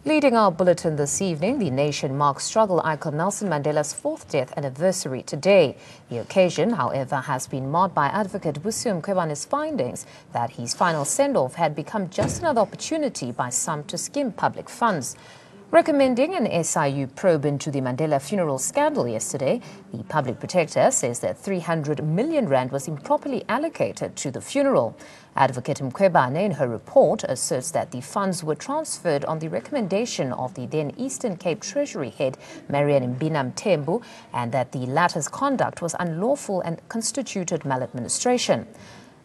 Leading our bulletin this evening, the nation marks struggle icon Nelson Mandela's 4th death anniversary today. The occasion, however, has been marred by advocate Busium Mkhwebane's findings that his final send-off had become just another opportunity by some to skim public funds. Recommending an SIU probe into the Mandela funeral scandal yesterday, the public protector says that 300 million rand was improperly allocated to the funeral. Advocate Mkhwebane, in her report, asserts that the funds were transferred on the recommendation of the then Eastern Cape Treasury head, Marian Mtembu, and that the latter's conduct was unlawful and constituted maladministration.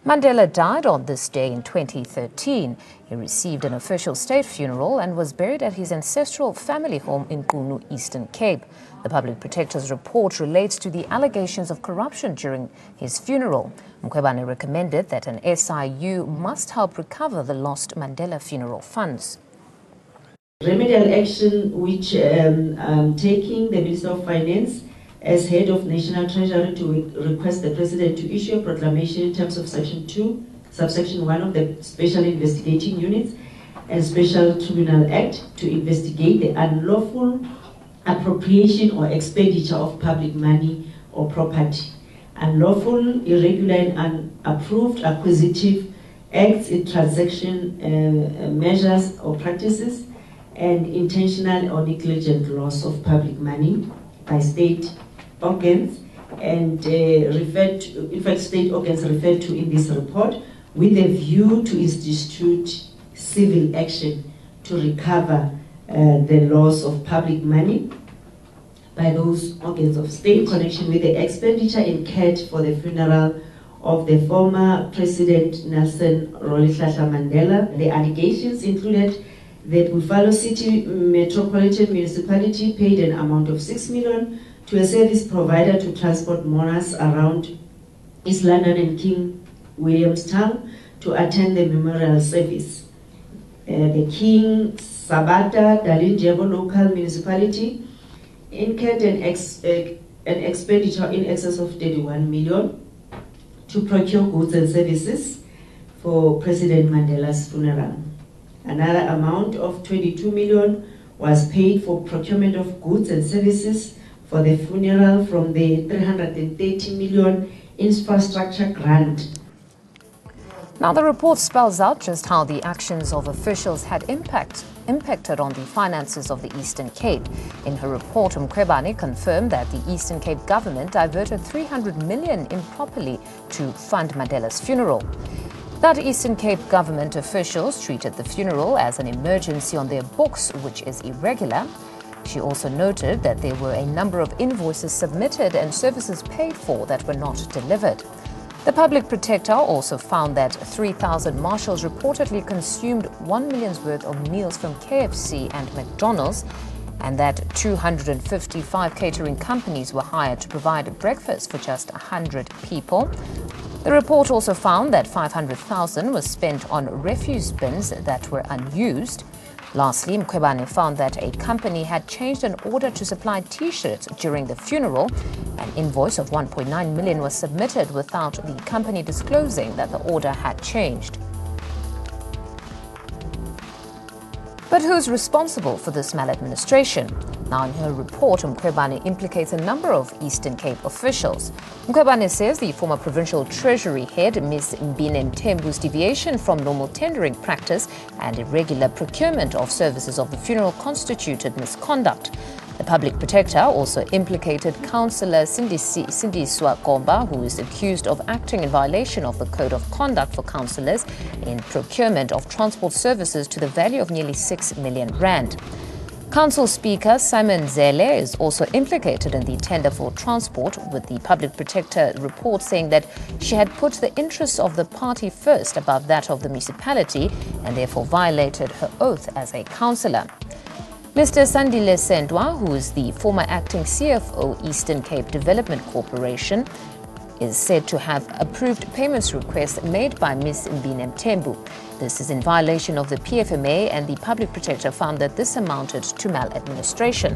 Mandela died on this day in 2013. He received an official state funeral and was buried at his ancestral family home in Kunu, Eastern Cape. The public protector's report relates to the allegations of corruption during his funeral. Mkhwebane recommended that an SIU must help recover the lost Mandela funeral funds. Remedial action which taking the Minister of Finance as head of National Treasury to request the President to issue a proclamation in terms of Section 2, Subsection 1 of the Special Investigating Units and Special Tribunal Act to investigate the unlawful appropriation or expenditure of public money or property, unlawful, irregular and unapproved acquisitive acts in transaction measures or practices, and intentional or negligent loss of public money by state organs and state organs referred to in this report, with a view to institute civil action to recover the loss of public money by those organs of state in connection with the expenditure incurred for the funeral of the former President Nelson Rolihlahla Mandela. The allegations included that Buffalo City Metropolitan Municipality paid an amount of 6 million to a service provider to transport mourners around East London and King Williamstown to attend the memorial service. The King Sabata Dalindyebo local municipality incurred an expenditure in excess of 31 million to procure goods and services for President Mandela's funeral. Another amount of 22 million was paid for procurement of goods and services for the funeral from the 330 million infrastructure grant. Now, the report spells out just how the actions of officials had impacted on the finances of the Eastern Cape. In her report, Mkhwebane confirmed that the Eastern Cape government diverted 300 million improperly to fund Mandela's funeral. That Eastern Cape government officials treated the funeral as an emergency on their books, which is irregular. She also noted that there were a number of invoices submitted and services paid for that were not delivered. The public protector also found that 3,000 marshals reportedly consumed 1 million's worth of meals from KFC and McDonald's, and that 255 catering companies were hired to provide breakfast for just 100 people. The report also found that 500,000 was spent on refuse bins that were unused. Lastly, Mkhwebane found that a company had changed an order to supply T-shirts during the funeral. An invoice of 1.9 million was submitted without the company disclosing that the order had changed. But who's responsible for this maladministration? Now, in her report, Mkhwebane implicates a number of Eastern Cape officials. Mkhwebane says the former provincial treasury head, Ms. Mtembu's deviation from normal tendering practice and irregular procurement of services of the funeral constituted misconduct. The public protector also implicated Councillor Sindiswa Gomba, who is accused of acting in violation of the Code of Conduct for councillors in procurement of transport services to the value of nearly 6 million rand. Council Speaker Simon Zele is also implicated in the tender for transport, with the public protector report saying that she had put the interests of the party first above that of the municipality and therefore violated her oath as a councillor. Mr. Sandile Sendwa, who is the former acting CFO Eastern Cape Development Corporation, is said to have approved payments requests made by Ms. Mtembu. This is in violation of the PFMA, and the public protector found that this amounted to maladministration.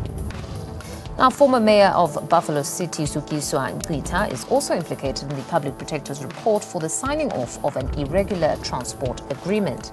Now, former mayor of Buffalo City, Zukiswa Nkita, is also implicated in the public protector's report for the signing off of an irregular transport agreement.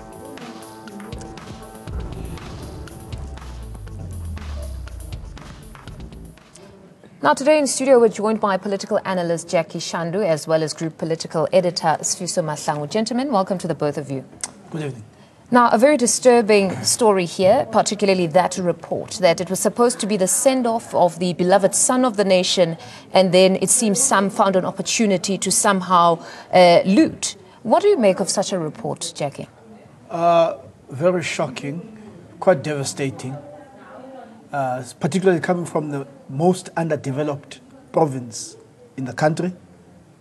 Now, today in studio, we're joined by political analyst Jackie Shandu, as well as group political editor Sfiso Mahlangu. Gentlemen, welcome to the both of you. Good evening. Now, a very disturbing story here, particularly that report, that it was supposed to be the send-off of the beloved son of the nation, and then it seems some found an opportunity to somehow loot. What do you make of such a report, Jackie? Very shocking, quite devastating, particularly coming from the most underdeveloped province in the country,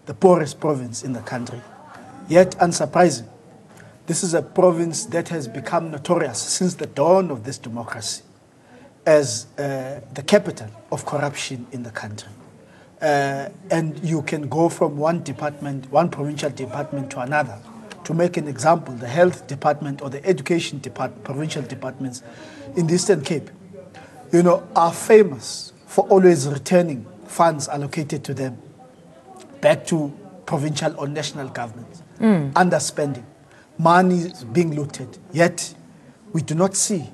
the poorest province in the country. Yet, unsurprising, this is a province that has become notorious since the dawn of this democracy as the capital of corruption in the country. And you can go from one department, one provincial department to another. To make an example, the health department or the education department, provincial departments in the Eastern Cape, are famous for always returning funds allocated to them back to provincial or national governments. Underspending. Money is being looted. Yet, we do not see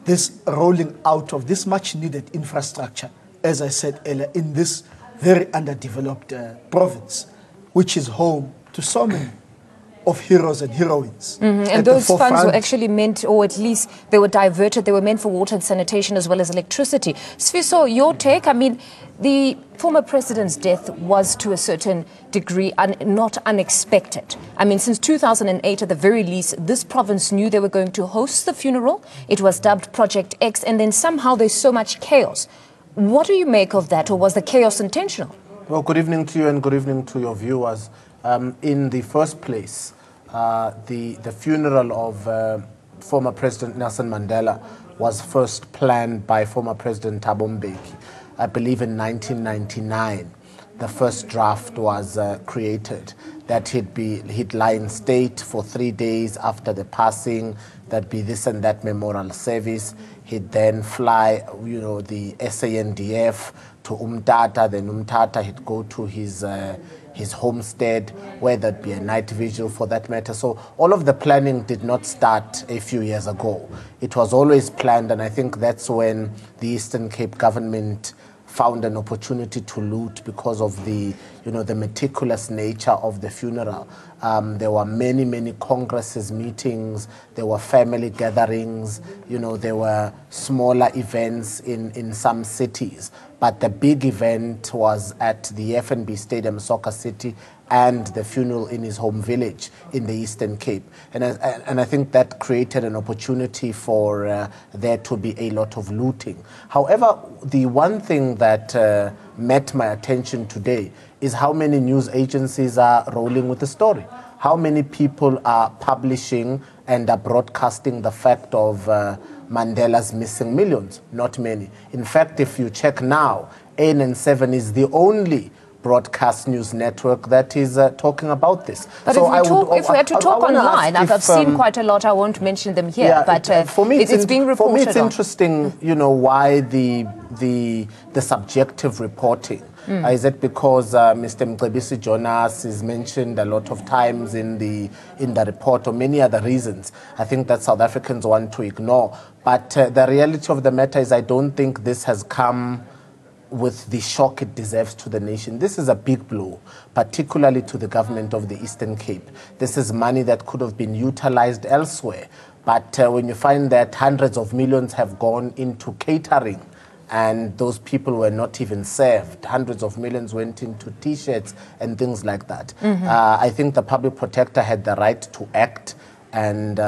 this rolling out of this much needed infrastructure, as I said earlier, in this very underdeveloped province, which is home to so many of heroes and heroines. And those funds were actually meant, or at least they were diverted, they were meant for water and sanitation as well as electricity. Sfiso, your take? I mean, the former president's death was to a certain degree not unexpected. I mean, since 2008 at the very least, this province knew they were going to host the funeral. It was dubbed Project X, and then somehow there's so much chaos. What do you make of that, or was the chaos intentional? Well, good evening to you and good evening to your viewers. In the first place, the funeral of former President Nelson Mandela was first planned by former President Thabo Mbeki. I believe in 1999, the first draft was created, that he'd lie in state for 3 days after the passing, there'd be this and that memorial service. He'd then fly, the SANDF to Umtata, then Umtata he'd go to his homestead, where there'd be a night vigil for that matter. So all of the planning did not start a few years ago. It was always planned, and I think that's when the Eastern Cape government found an opportunity to loot because of the meticulous nature of the funeral. There were many, many congresses, meetings, there were family gatherings, there were smaller events in some cities. But the big event was at the FNB Stadium, Soccer City, and the funeral in his home village in the Eastern Cape. And I think that created an opportunity for there to be a lot of looting. However, the one thing that met my attention today is how many news agencies are rolling with the story. How many people are publishing and are broadcasting the fact of Mandela's missing millions? Not many. In fact, if you check now, AN7 is the only broadcast news network that is talking about this. But so if we had to talk online, I've seen quite a lot, I won't mention them here, but for me it's being reported on. For me it's interesting, why the subjective reporting. Is it because Mr. Mcebisi Jonas is mentioned a lot of times in the report, or many other reasons? I think that South Africans want to ignore. But the reality of the matter is I don't think this has come with the shock it deserves to the nation. This is a big blow, particularly to the government of the Eastern Cape. This is money that could have been utilized elsewhere. But when you find that hundreds of millions have gone into catering, and those people were not even served. Hundreds of millions went into T-shirts and things like that. I think the public protector had the right to act, and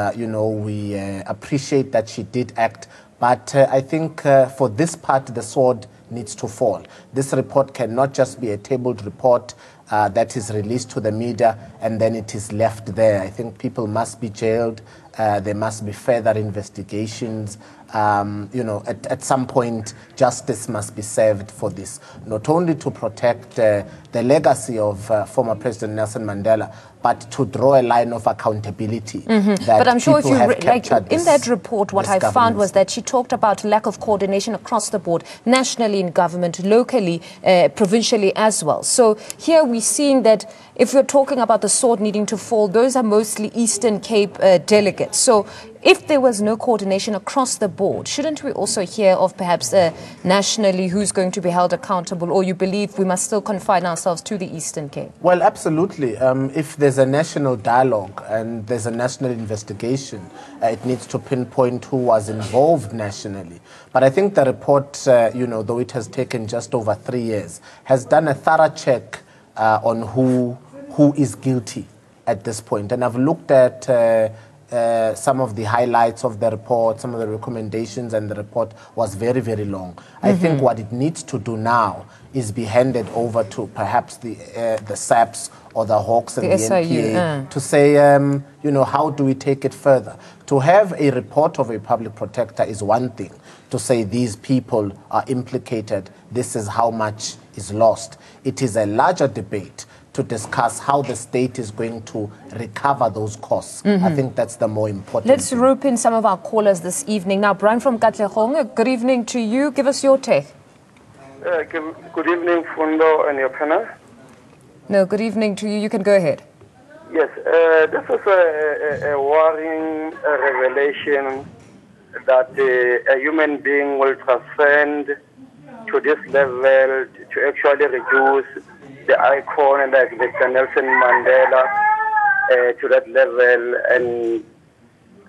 we appreciate that she did act. But I think for this part, the sword needs to fall. This report cannot just be a tabled report that is released to the media and then it is left there. I think people must be jailed. There must be further investigations. At some point, justice must be served for this, not only to protect the legacy of former President Nelson Mandela, but to draw a line of accountability. But I'm sure if you in that report, what I found was that she talked about lack of coordination across the board, nationally in government, locally, provincially as well. So here we're seeing that if we're talking about the sword needing to fall, those are mostly Eastern Cape delegates. So if there was no coordination across the board, shouldn't we also hear of perhaps nationally who's going to be held accountable, or you believe we must still confine ourselves to the Eastern Cape? Well, absolutely. If there's a national dialogue and there's a national investigation, it needs to pinpoint who was involved nationally. But I think the report, though it has taken just over 3 years, has done a thorough check on who is guilty at this point. And I've looked at some of the highlights of the report, some of the recommendations, and the report was very, very long. I think what it needs to do now is be handed over to perhaps the SAPS or the Hawks and the NPA to say, how do we take it further? To have a report of a public protector is one thing. To say these people are implicated, this is how much is lost. It is a larger debate to discuss how the state is going to recover those costs. I think that's the more important Let's thing. rope in some of our callers this evening. Now, Brian from Katlehong, good evening to you. Give us your take. Good evening, Fundo and your panel. No, good evening to you. You can go ahead. Yes, this is a worrying revelation that a human being will transcend to this level to actually reduce the icon like Mr. Nelson Mandela to that level. And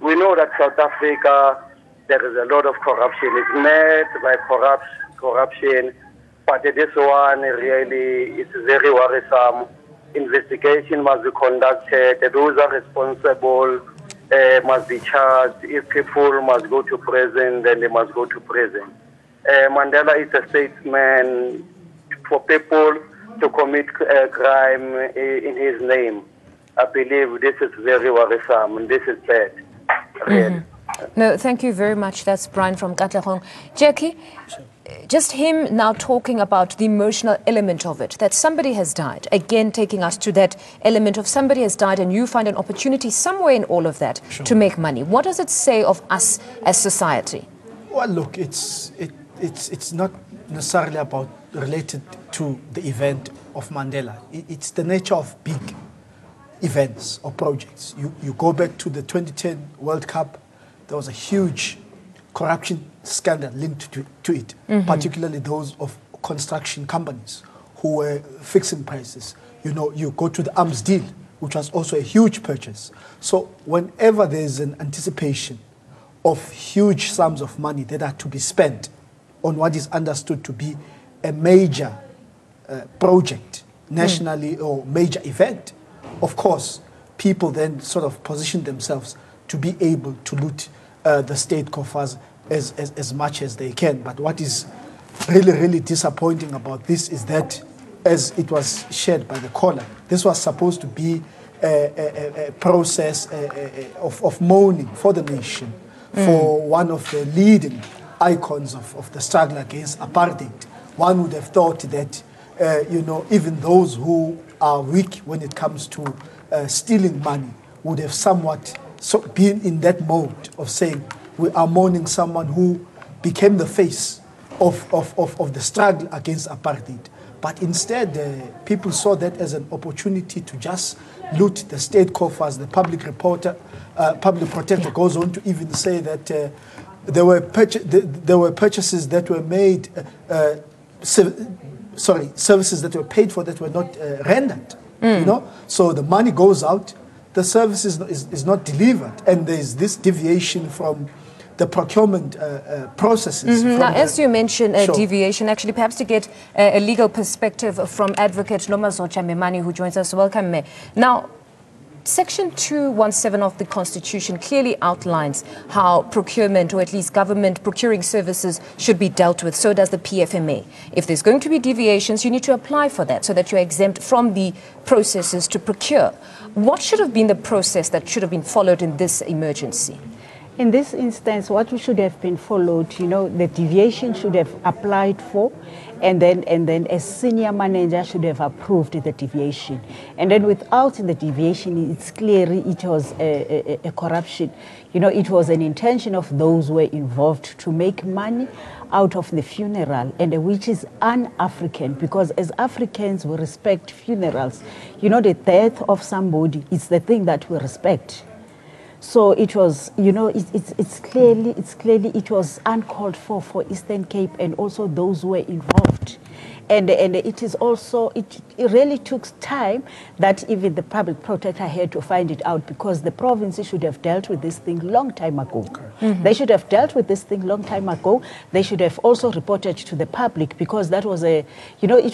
we know that South Africa, there is a lot of corruption. It's met by corruption, but this one really is very worrisome. Investigation must be conducted. Those are responsible must be charged. If people must go to prison, then they must go to prison. Mandela is a statesman for people to commit a crime in his name. I believe this is very worrisome and this is bad. Really. No, thank you very much. That's Brian from Katlehong. Jackie, just him now talking about the emotional element of it, that somebody has died, again taking us to that element of somebody has died and you find an opportunity somewhere in all of that to make money. What does it say of us as society? Well, look, it's not necessarily about related to the event of Mandela. It's the nature of big events or projects. You go back to the 2010 World Cup, there was a huge corruption scandal linked to it, particularly those of construction companies who were fixing prices. You go to the arms deal, which was also a huge purchase. So whenever there's an anticipation of huge sums of money that are to be spent on what is understood to be a major project nationally or major event, of course, people then sort of position themselves to be able to loot the state coffers as much as they can. But what is really, really disappointing about this is that, as it was shared by the caller, this was supposed to be a process of mourning for the nation, for one of the leading icons of the struggle against apartheid. One would have thought that, even those who are weak when it comes to stealing money would have somewhat been in that mode of saying, we are mourning someone who became the face of the struggle against apartheid. But instead, people saw that as an opportunity to just loot the state coffers. The public protector goes on to even say that there were purchases that were made, services that were paid for that were not rendered. So the money goes out, the service is not delivered, and there's this deviation from the procurement processes. Now, as you mentioned, deviation, actually, perhaps to get a legal perspective from Advocate Nomazocha Memani, who joins us. Welcome, Me. Now, Section 217 of the Constitution clearly outlines how procurement, or at least government procuring services, should be dealt with. So does the PFMA. If there's going to be deviations, you need to apply for that so that you're exempt from the processes to procure. What should have been the process that should have been followed in this emergency? In this instance, what should have been followed, the deviation should have applied for, and then a senior manager should have approved the deviation. And then without the deviation, it's clearly it was a corruption. It was an intention of those who were involved to make money out of the funeral, and which is un-African, because as Africans we respect funerals. The death of somebody is the thing that we respect. So it was, it's clearly it was uncalled for Eastern Cape and also those who were involved. And it is also, it really took time that even the public protector had to find it out, because the province should have dealt with this thing long time ago. Mm-hmm. They should have dealt with this thing long time ago. They should have also reported to the public, because that was it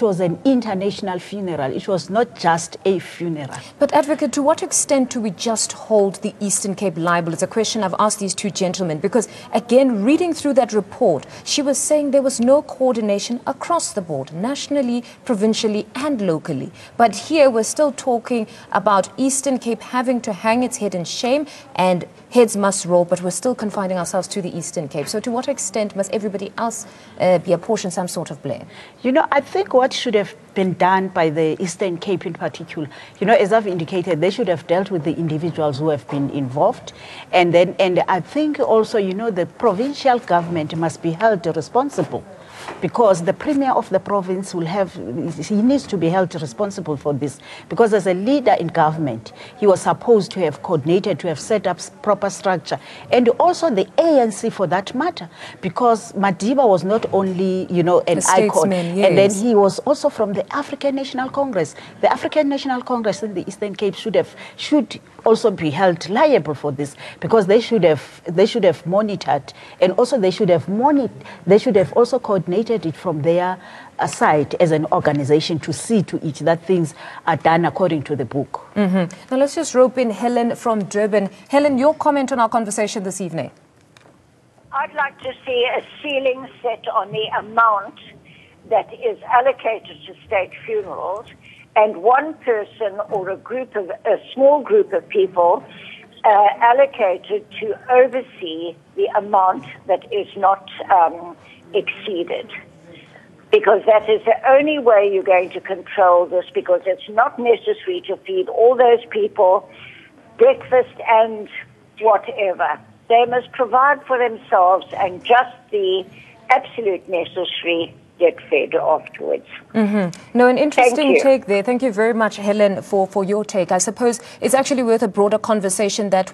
was an international funeral. It was not just a funeral. But Advocate, to what extent do we just hold the Eastern Cape liable? It's a question I've asked these two gentlemen, because again, reading through that report, she was saying there was no coordination across the board, nationally, provincially and locally. But here we're still talking about Eastern Cape having to hang its head in shame, and heads must roll, but we're still confining ourselves to the Eastern Cape. So to what extent must everybody else be apportioned some sort of blame? I think what should have been done by the Eastern Cape in particular, as I've indicated, they should have dealt with the individuals who have been involved. And I think also, the provincial government must be held responsible, because the premier of the province he needs to be held responsible for this, because as a leader in government, he was supposed to have coordinated, to have set up proper structure, and also the ANC for that matter, because Madiba was not only, an icon, yes. And then he was also from the African National Congress. The African National Congress in the Eastern Cape should also be held liable for this, because they should have monitored, and also they should have also coordinated it from their side as an organization to see to it that things are done according to the book. Mm-hmm. Now let's just rope in Helen from Durban. Helen, your comment on our conversation this evening. I'd like to see a ceiling set on the amount that is allocated to state funerals, and one person or a small group of people allocated to oversee the amount that is not exceeded. Because that is the only way you're going to control this, because it's not necessary to feed all those people breakfast and whatever. They must provide for themselves, and just the absolute necessary get fed afterwards. Mm-hmm. No, an interesting take there. Thank you very much, Helen, for your take. I suppose it's actually worth a broader conversation, that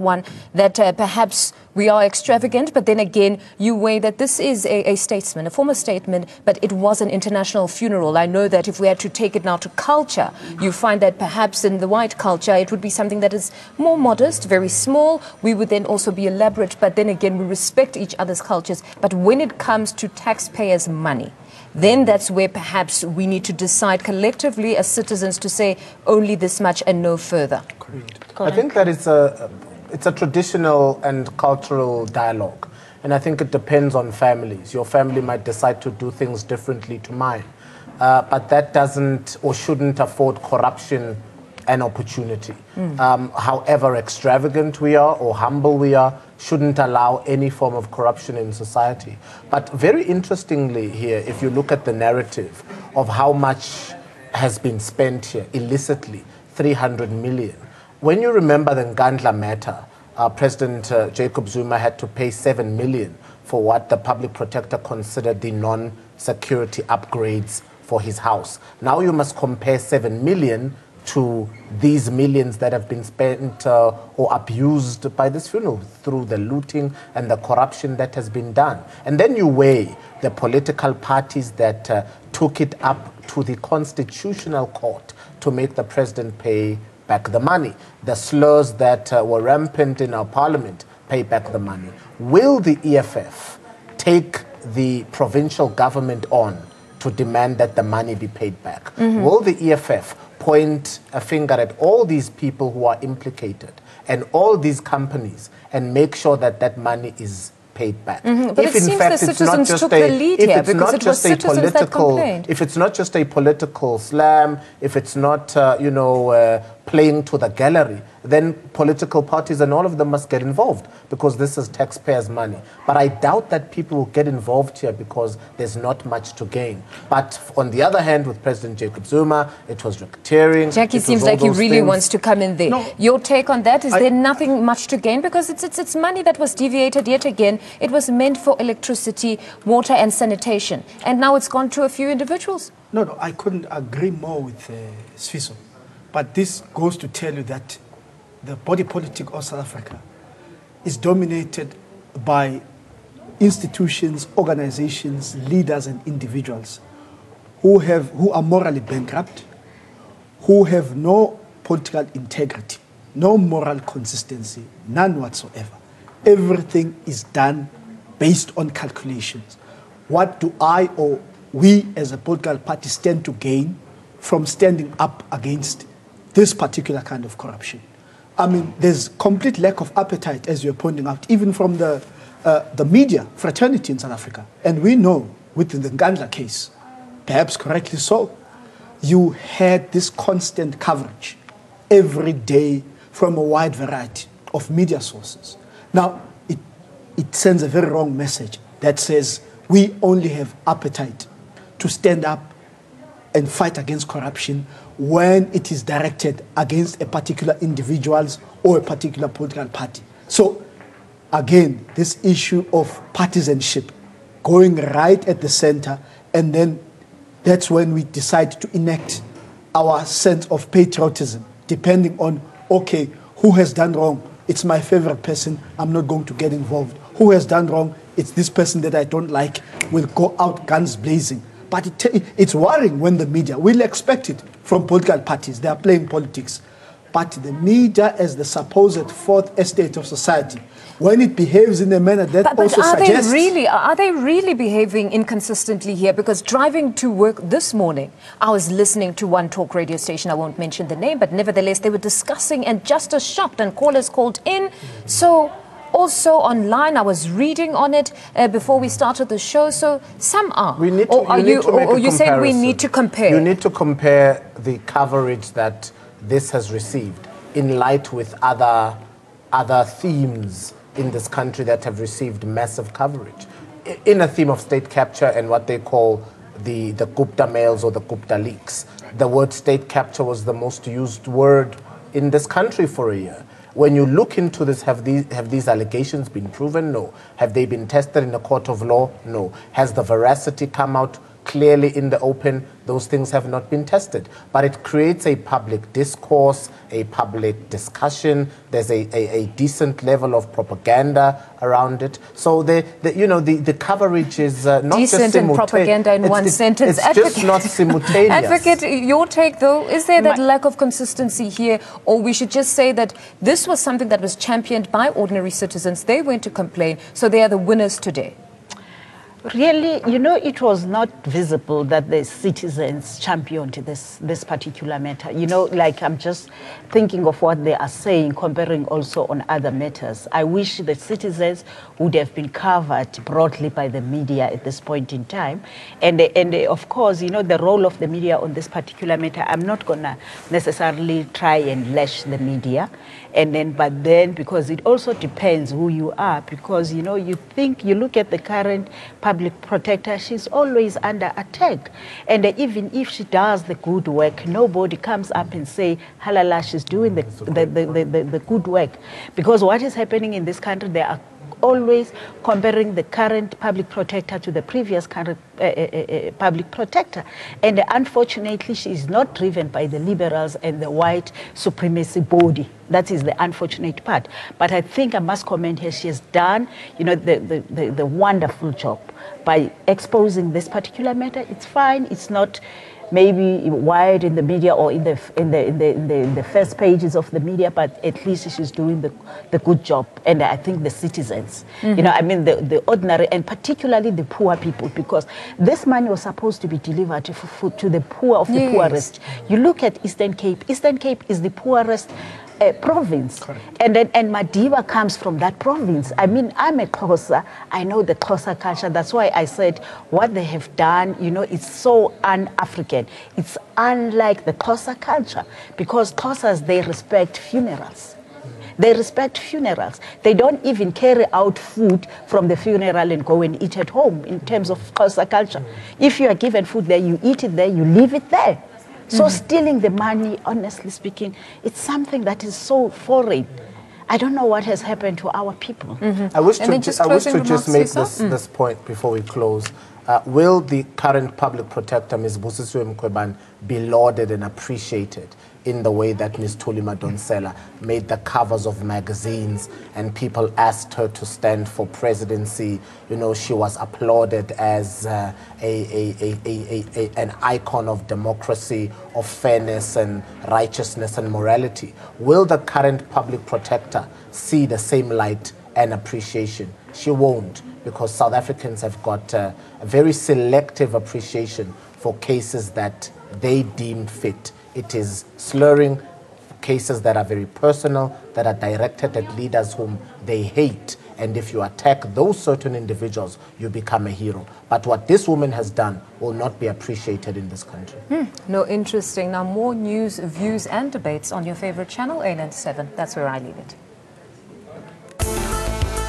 perhaps we are extravagant, but then again, you weigh that this is a statesman, a former statesman, but it was an international funeral. I know that if we had to take it now to culture, you find that perhaps in the white culture, it would be something that is more modest, very small. We would then also be elaborate, but then again, we respect each other's cultures. But when it comes to taxpayers' money, then that's where perhaps we need to decide collectively as citizens to say only this much and no further. I think that it's a traditional and cultural dialogue, and I think it depends on families. Your family might decide to do things differently to mine, but that doesn't or shouldn't afford corruption an opportunity. However extravagant we are or humble we are, shouldn't allow any form of corruption in society. But very interestingly here, if you look at the narrative of how much has been spent here illicitly, 300 million. When you remember the Nkandla matter, President Jacob Zuma had to pay 7 million for what the public protector considered the non-security upgrades for his house. Now you must compare 7 million to these millions that have been spent or abused by this funeral through the looting and the corruption that has been done. And then you weigh the political parties that took it up to the Constitutional Court to make the president pay back the money. The slurs that were rampant in our parliament, pay back the money. Will the EFF take the provincial government on to demand that the money be paid back? Will the EFF point a finger at all these people who are implicated and all these companies and make sure that that money is paid back? But if it seems the citizens took the lead here, because it was citizens that complained. If it's not just a political slam, if it's not, playing to the gallery, then political parties and all of them must get involved because this is taxpayers' money. But I doubt that people will get involved here because there's not much to gain. But on the other hand, with President Jacob Zuma, it was racketeering. Jackie seems like he really wants to come in there. No, your take on that? Is there nothing much to gain? Because it's money that was deviated yet again. It was meant for electricity, water and sanitation. And now it's gone to a few individuals. No, I couldn't agree more with Sfiso. But this goes to tell you that the body politic of South Africa is dominated by institutions, organizations, leaders and individuals who are morally bankrupt, who have no political integrity, no moral consistency, none whatsoever. Everything is done based on calculations. What do I or we as a political party stand to gain from standing up against this particular kind of corruption? I mean, there's complete lack of appetite, as you're pointing out, even from the media fraternity in South Africa. And we know, within the Ngandla case, perhaps correctly so, you had this constant coverage every day from a wide variety of media sources. Now, it sends a very wrong message that says we only have appetite to stand up and fight against corruption when it is directed against a particular individuals or a particular political party. So, again, this issue of partisanship going right at the center, and then that's when we decide to enact our sense of patriotism, depending on, okay, who has done wrong? It's my favorite person, I'm not going to get involved. Who has done wrong? It's this person that I don't like, will go out guns blazing. But it's worrying when the media, we'll expect it from political parties, they are playing politics. But the media, as the supposed fourth estate of society, when it behaves in a manner that also suggests... Are they really behaving inconsistently here? Because driving to work this morning, I was listening to one talk radio station, I won't mention the name, but nevertheless, they were discussing and just as shocked, and callers called in. So... also online, I was reading on it before we started the show. So some are. We need to, or you say we need to compare. You need to compare the coverage that this has received in light with other themes in this country that have received massive coverage. In a theme of state capture and what they call the Gupta mails or the Gupta leaks, the word state capture was the most used word in this country for a year. When you look into this, have these allegations been proven? No. Have they been tested in a court of law? No. Has the veracity come out clearly in the open? Those things have not been tested. But it creates a public discourse, a public discussion. There's a decent level of propaganda around it. So the coverage is not decent just simultaneous. And propaganda in one sentence. It's just not simultaneous. Advocate, your take though, is there that lack of consistency here, or we should just say that this was something that was championed by ordinary citizens? They went to complain, so they are the winners today. Really, it was not visible that the citizens championed this particular matter. Like I'm just thinking of what they are saying, comparing also on other matters. I wish the citizens would have been covered broadly by the media at this point in time. And of course, the role of the media on this particular matter, I'm not going to necessarily try and lash the media. But then, because it also depends who you are, because, you look at the current public protector, she's always under attack. And even if she does the good work, nobody comes up and say, halala, she's doing the good work. Because what is happening in this country, they are always comparing the current public protector to the previous current public protector. And unfortunately, she is not driven by the liberals and the white supremacy body. That is the unfortunate part. But I think I must commend her. She has done, the wonderful job by exposing this particular matter. It's fine. It's not maybe wide in the media or in the first pages of the media, but at least she's doing the good job. And I think the citizens, the ordinary and particularly the poor people, because this money was supposed to be delivered to the poor of the poorest. You look at Eastern Cape. Eastern Cape is the poorest province. Correct. And Madiba comes from that province. I mean, I'm a Xhosa. I know the Xhosa culture. That's why I said what they have done, you know, it's so un-African. It's unlike the Xhosa culture, because Xhosas, they respect funerals. They respect funerals. They don't even carry out food from the funeral and go and eat at home in terms of Xhosa culture. If you are given food there, you eat it there, you leave it there. So stealing the money, honestly speaking, it's something that is so foreign. I don't know what has happened to our people. I wish to just make this point before we close. Will the current public protector, Ms. Busisiwe Mkhwebane, be lauded and appreciated in the way that Ms. Thuli Madonsela made the covers of magazines and people asked her to stand for presidency? You know, she was applauded as an icon of democracy, of fairness and righteousness and morality. Will the current public protector see the same light and appreciation? She won't, because South Africans have got a very selective appreciation for cases that they deem fit. It is slurring cases that are very personal, that are directed at leaders whom they hate. And if you attack those certain individuals, you become a hero. But what this woman has done will not be appreciated in this country. No, interesting. Now, more news, views, and debates on your favorite channel, 897. That's where I leave it.